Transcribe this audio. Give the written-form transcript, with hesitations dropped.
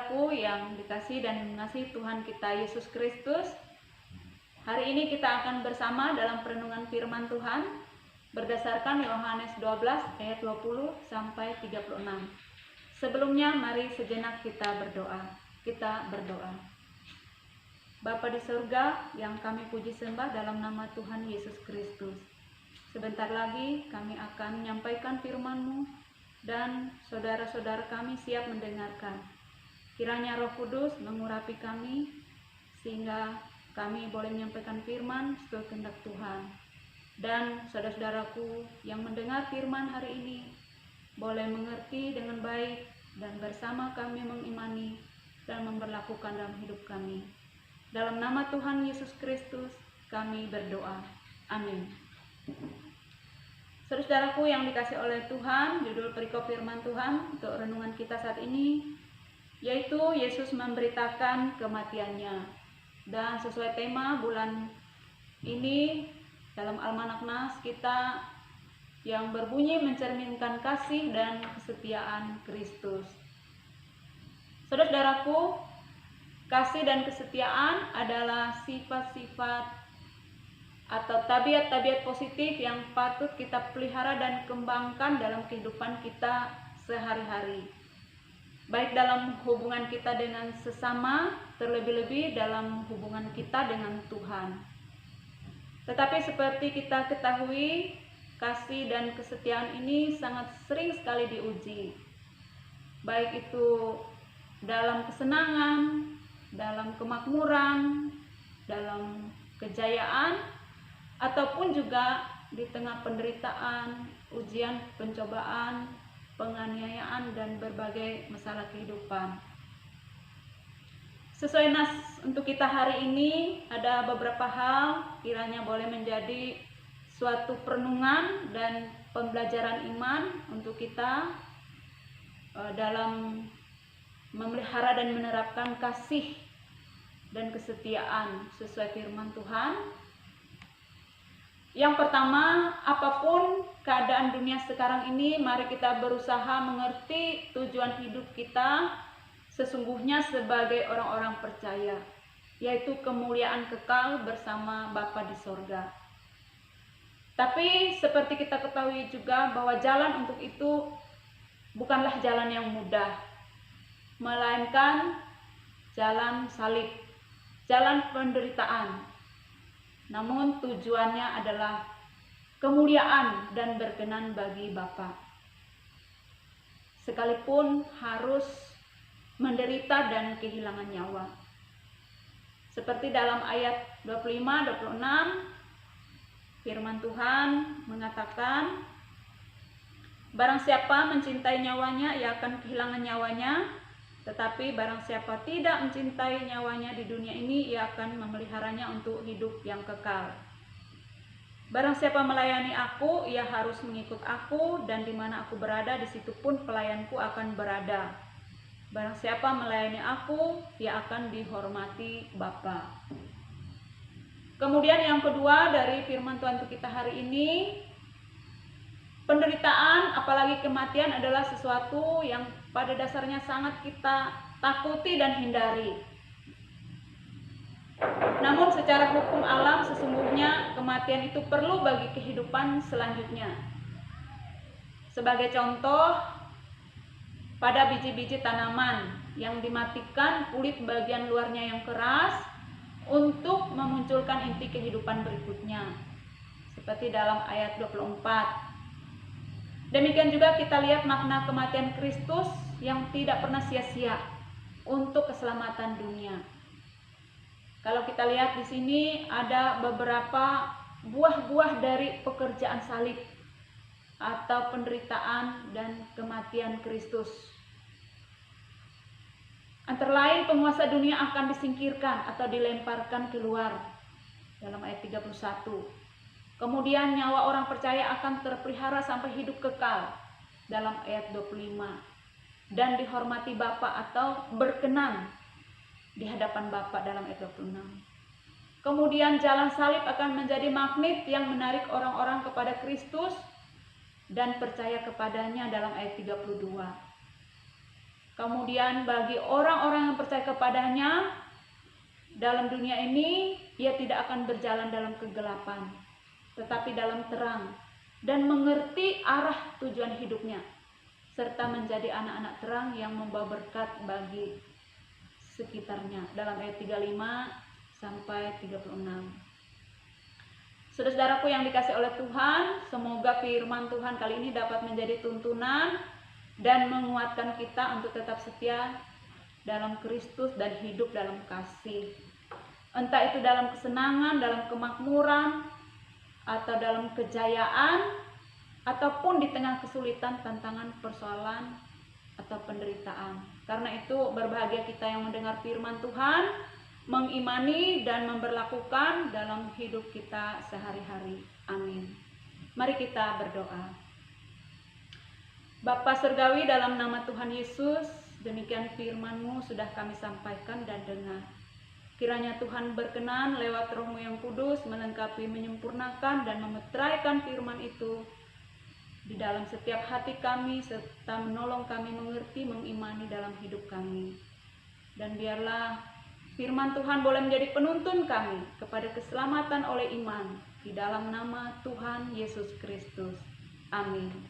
Saudara-saudaraku yang dikasihi dan mengasihi Tuhan kita Yesus Kristus, hari ini kita akan bersama dalam perenungan firman Tuhan berdasarkan Yohanes 12 ayat 20 sampai 36. Sebelumnya mari sejenak kita berdoa. Kita berdoa. Bapa di surga yang kami puji sembah dalam nama Tuhan Yesus Kristus. Sebentar lagi kami akan menyampaikan firman-Mu dan saudara-saudara kami siap mendengarkan. Kiranya Roh Kudus mengurapi kami sehingga kami boleh menyampaikan firman sesuai kehendak Tuhan. Dan saudara-saudaraku yang mendengar firman hari ini boleh mengerti dengan baik dan bersama kami mengimani dan memberlakukan dalam hidup kami. Dalam nama Tuhan Yesus Kristus kami berdoa. Amin. Saudara-saudaraku yang dikasihi oleh Tuhan, judul perikop firman Tuhan untuk renungan kita saat ini yaitu Yesus memberitakan kematiannya. Dan sesuai tema bulan ini dalam Almanak Nas kita yang berbunyi mencerminkan kasih dan kesetiaan Kristus. Saudara-saudaraku, kasih dan kesetiaan adalah sifat-sifat atau tabiat-tabiat positif yang patut kita pelihara dan kembangkan dalam kehidupan kita sehari-hari. Baik dalam hubungan kita dengan sesama, terlebih-lebih dalam hubungan kita dengan Tuhan. Tetapi seperti kita ketahui, kasih dan kesetiaan ini sangat sering sekali diuji. Baik itu dalam kesenangan, dalam kemakmuran, dalam kejayaan, ataupun juga di tengah penderitaan, ujian, pencobaan, penganiayaan, dan berbagai masalah kehidupan. Sesuai nas untuk kita hari ini, ada beberapa hal kiranya boleh menjadi suatu perenungan dan pembelajaran iman untuk kita dalam memelihara dan menerapkan kasih dan kesetiaan sesuai firman Tuhan. Yang pertama, apapun keadaan dunia sekarang ini, mari kita berusaha mengerti tujuan hidup kita sesungguhnya sebagai orang-orang percaya, yaitu kemuliaan kekal bersama Bapa di sorga. Tapi seperti kita ketahui juga bahwa jalan untuk itu bukanlah jalan yang mudah, melainkan jalan salib, jalan penderitaan. Namun tujuannya adalah kemuliaan dan berkenan bagi Bapa. Sekalipun harus menderita dan kehilangan nyawa. Seperti dalam ayat 25-26, firman Tuhan mengatakan, barang siapa mencintai nyawanya, ia akan kehilangan nyawanya. Tetapi barang siapa tidak mencintai nyawanya di dunia ini, ia akan memeliharanya untuk hidup yang kekal. Barang siapa melayani aku, ia harus mengikut aku, dan di mana aku berada, di situ pun pelayanku akan berada. Barang siapa melayani aku, ia akan dihormati Bapa. Kemudian yang kedua dari firman Tuhan untuk kita hari ini, penderitaan apalagi kematian adalah sesuatu yang pada dasarnya sangat kita takuti dan hindari. Namun secara hukum alam sesungguhnya kematian itu perlu bagi kehidupan selanjutnya. Sebagai contoh, pada biji-biji tanaman yang dimatikan kulit bagian luarnya yang keras untuk memunculkan inti kehidupan berikutnya. Seperti dalam ayat 24. Demikian juga kita lihat makna kematian Kristus yang tidak pernah sia-sia untuk keselamatan dunia. Kalau kita lihat di sini ada beberapa buah-buah dari pekerjaan salib atau penderitaan dan kematian Kristus. Antara lain penguasa dunia akan disingkirkan atau dilemparkan keluar dalam ayat 31. Kemudian nyawa orang percaya akan terpelihara sampai hidup kekal dalam ayat 25. Dan dihormati Bapa atau berkenan di hadapan Bapa dalam ayat 26. Kemudian jalan salib akan menjadi magnet yang menarik orang-orang kepada Kristus dan percaya kepadanya dalam ayat 32. Kemudian bagi orang-orang yang percaya kepadanya dalam dunia ini, ia tidak akan berjalan dalam kegelapan, tetapi dalam terang, dan mengerti arah tujuan hidupnya, serta menjadi anak-anak terang yang membawa berkat bagi sekitarnya. Dalam ayat 35 sampai 36. Saudara-saudaraku yang dikasih oleh Tuhan, semoga firman Tuhan kali ini dapat menjadi tuntunan dan menguatkan kita untuk tetap setia dalam Kristus dan hidup dalam kasih. Entah itu dalam kesenangan, dalam kemakmuran, atau dalam kejayaan, ataupun di tengah kesulitan, tantangan, persoalan, atau penderitaan. Karena itu berbahagia kita yang mendengar firman Tuhan, mengimani dan memberlakukan dalam hidup kita sehari-hari. Amin. Mari kita berdoa. Bapa Surgawi, dalam nama Tuhan Yesus, demikian firman-Mu sudah kami sampaikan dan dengar. Kiranya Tuhan berkenan lewat Roh-Mu yang kudus melengkapi, menyempurnakan, dan memeteraikan firman itu di dalam setiap hati kami, serta menolong kami mengerti, mengimani dalam hidup kami. Dan biarlah firman Tuhan boleh menjadi penuntun kami kepada keselamatan oleh iman, di dalam nama Tuhan Yesus Kristus. Amin.